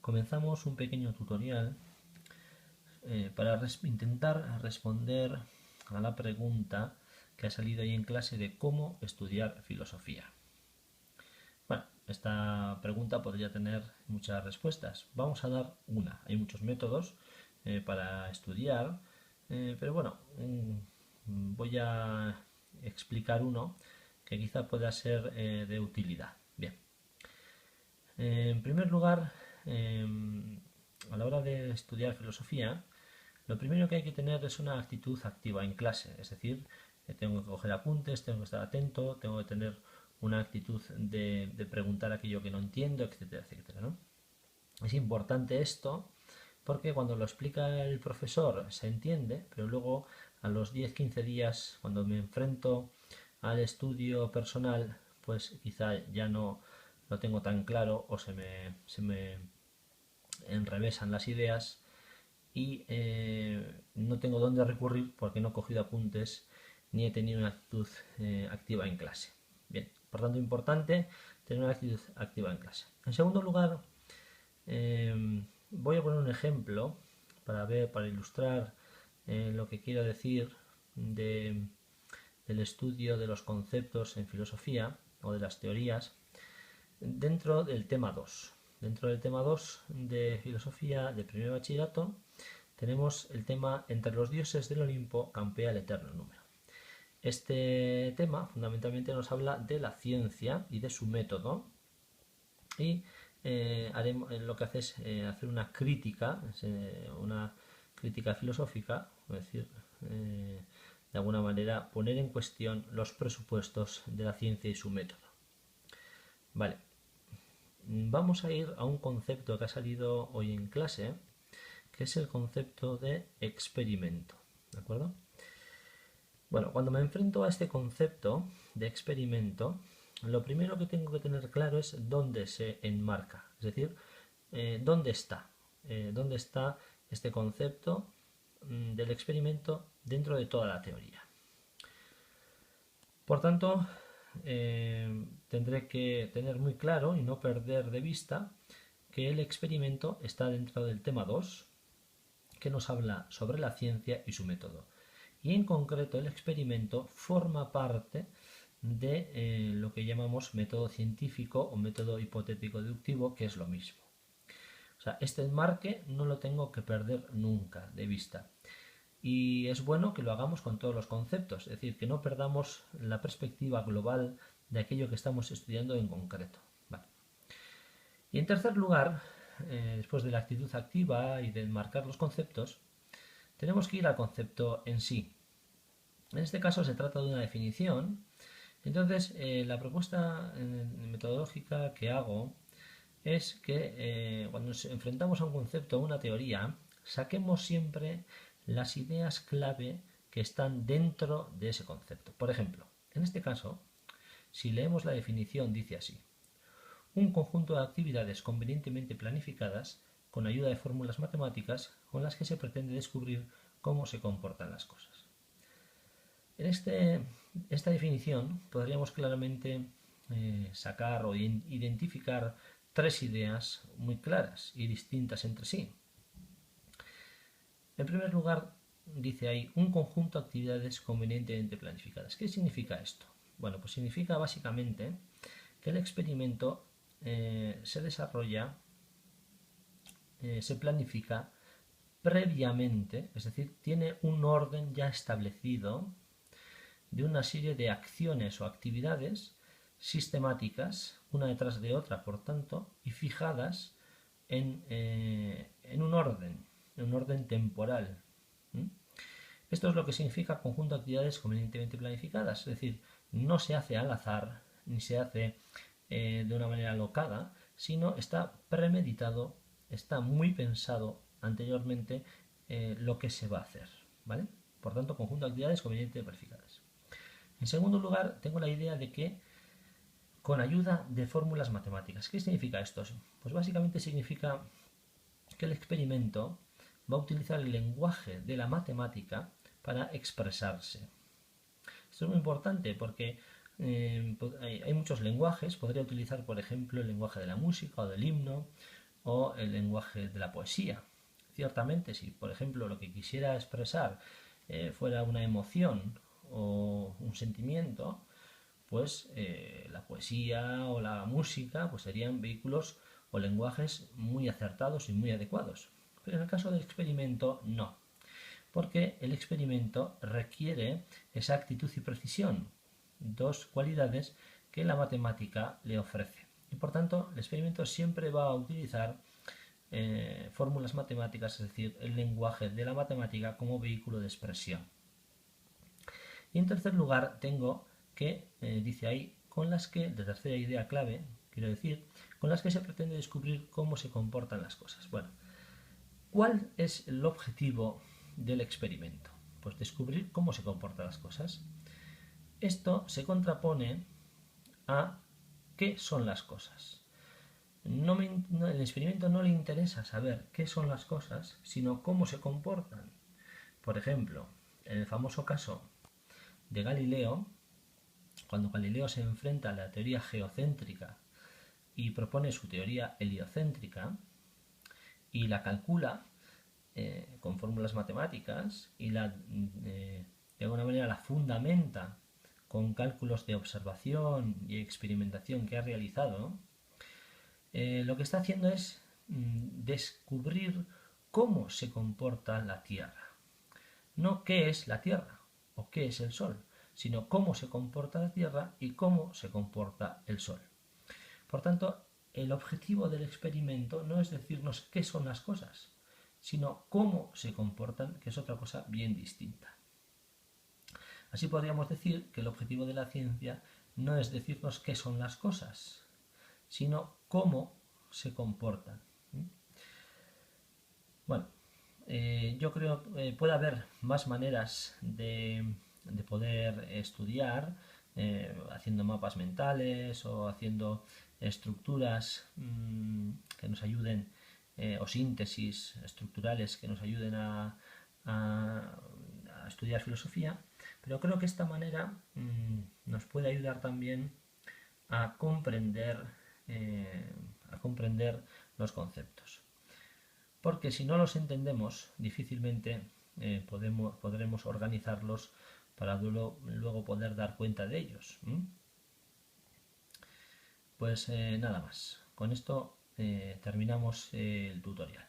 comenzamos un pequeño tutorial para intentar responder a la pregunta que ha salido ahí en clase de cómo estudiar filosofía. Bueno, esta pregunta podría tener muchas respuestas. Vamos a dar una. Hay muchos métodos para estudiar, pero bueno, voy a explicar uno que quizá pueda ser de utilidad. Bien. En primer lugar, a la hora de estudiar filosofía, lo primero que hay que tener es una actitud activa en clase, es decir, tengo que coger apuntes, tengo que estar atento, tengo que tener una actitud de preguntar aquello que no entiendo, etcétera, etcétera, ¿no? Es importante esto porque cuando lo explica el profesor se entiende, pero luego a los 10-15 días, cuando me enfrento al estudio personal, pues quizá ya no lo tengo tan claro o se me enrevesan las ideas y no tengo dónde recurrir porque no he cogido apuntes ni he tenido una actitud activa en clase. Bien, por tanto, importante tener una actitud activa en clase. En segundo lugar, voy a poner un ejemplo para ilustrar lo que quiero decir del estudio de los conceptos en filosofía o de las teorías dentro del tema 2. Dentro del tema 2 de filosofía de primer bachillerato tenemos el tema entre los dioses del Olimpo campea el eterno número. Este tema fundamentalmente nos habla de la ciencia y de su método y lo que hace es hacer una crítica filosófica, es decir, de alguna manera poner en cuestión los presupuestos de la ciencia y su método. Vale, vamos a ir a un concepto que ha salido hoy en clase, que es el concepto de experimento, ¿de acuerdo? Bueno, cuando me enfrento a este concepto de experimento, lo primero que tengo que tener claro es dónde se enmarca, es decir, dónde está este concepto del experimento dentro de toda la teoría. Por tanto, tendré que tener muy claro y no perder de vista que el experimento está dentro del tema 2, que nos habla sobre la ciencia y su método. Y en concreto el experimento forma parte de lo que llamamos método científico o método hipotético deductivo, que es lo mismo. O sea, este enmarque no lo tengo que perder nunca de vista. Y es bueno que lo hagamos con todos los conceptos, es decir, que no perdamos la perspectiva global de aquello que estamos estudiando en concreto. Vale. Y en tercer lugar, después de la actitud activa y de enmarcar los conceptos, tenemos que ir al concepto en sí. En este caso se trata de una definición. Entonces, la propuesta metodológica que hago es que cuando nos enfrentamos a un concepto o una teoría, saquemos siempre las ideas clave que están dentro de ese concepto. Por ejemplo, en este caso, si leemos la definición, dice así: un conjunto de actividades convenientemente planificadas con ayuda de fórmulas matemáticas con las que se pretende descubrir cómo se comportan las cosas. En esta definición podríamos claramente sacar o identificar tres ideas muy claras y distintas entre sí. En primer lugar, dice ahí un conjunto de actividades convenientemente planificadas. ¿Qué significa esto? Bueno, pues significa básicamente que el experimento se desarrolla, se planifica previamente, es decir, tiene un orden ya establecido de una serie de acciones o actividades sistemáticas, una detrás de otra, por tanto, y fijadas en un orden temporal. Esto es lo que significa conjunto de actividades convenientemente planificadas, es decir, no se hace al azar, ni se hace de una manera alocada, sino está premeditado, está muy pensado anteriormente lo que se va a hacer, ¿vale? Por tanto, conjunto de actividades convenientemente planificadas. En segundo lugar, tengo la idea de que con ayuda de fórmulas matemáticas. ¿Qué significa esto? Pues básicamente significa que el experimento va a utilizar el lenguaje de la matemática para expresarse. Esto es muy importante porque hay muchos lenguajes. Podría utilizar, por ejemplo, el lenguaje de la música o del himno, o el lenguaje de la poesía. Ciertamente, si por ejemplo lo que quisiera expresar fuera una emoción o un sentimiento, pues la poesía o la música pues serían vehículos o lenguajes muy acertados y muy adecuados. Pero en el caso del experimento, no, porque el experimento requiere exactitud y precisión, dos cualidades que la matemática le ofrece. Y por tanto, el experimento siempre va a utilizar fórmulas matemáticas, es decir, el lenguaje de la matemática como vehículo de expresión. Y en tercer lugar, tengo que, dice ahí, con las que, de tercera idea clave, quiero decir, con las que se pretende descubrir cómo se comportan las cosas. Bueno, ¿cuál es el objetivo del experimento? Pues descubrir cómo se comportan las cosas. Esto se contrapone a qué son las cosas. El experimento no le interesa saber qué son las cosas, sino cómo se comportan. Por ejemplo, en el famoso caso de Galileo, cuando Galileo se enfrenta a la teoría geocéntrica y propone su teoría heliocéntrica y la calcula con fórmulas matemáticas y de alguna manera la fundamenta con cálculos de observación y experimentación que ha realizado, lo que está haciendo es descubrir cómo se comporta la Tierra. No qué es la Tierra o qué es el Sol, sino cómo se comporta la Tierra y cómo se comporta el Sol. Por tanto, el objetivo del experimento no es decirnos qué son las cosas, sino cómo se comportan, que es otra cosa bien distinta. Así podríamos decir que el objetivo de la ciencia no es decirnos qué son las cosas, sino cómo se comportan. Bueno, yo creo que puede haber más maneras de poder estudiar, haciendo mapas mentales o haciendo estructuras que nos ayuden, o síntesis estructurales que nos ayuden a estudiar filosofía, pero creo que esta manera nos puede ayudar también a comprender, a comprender los conceptos. Porque si no los entendemos, difícilmente podremos organizarlos para luego poder dar cuenta de ellos. Pues nada más. Con esto terminamos el tutorial.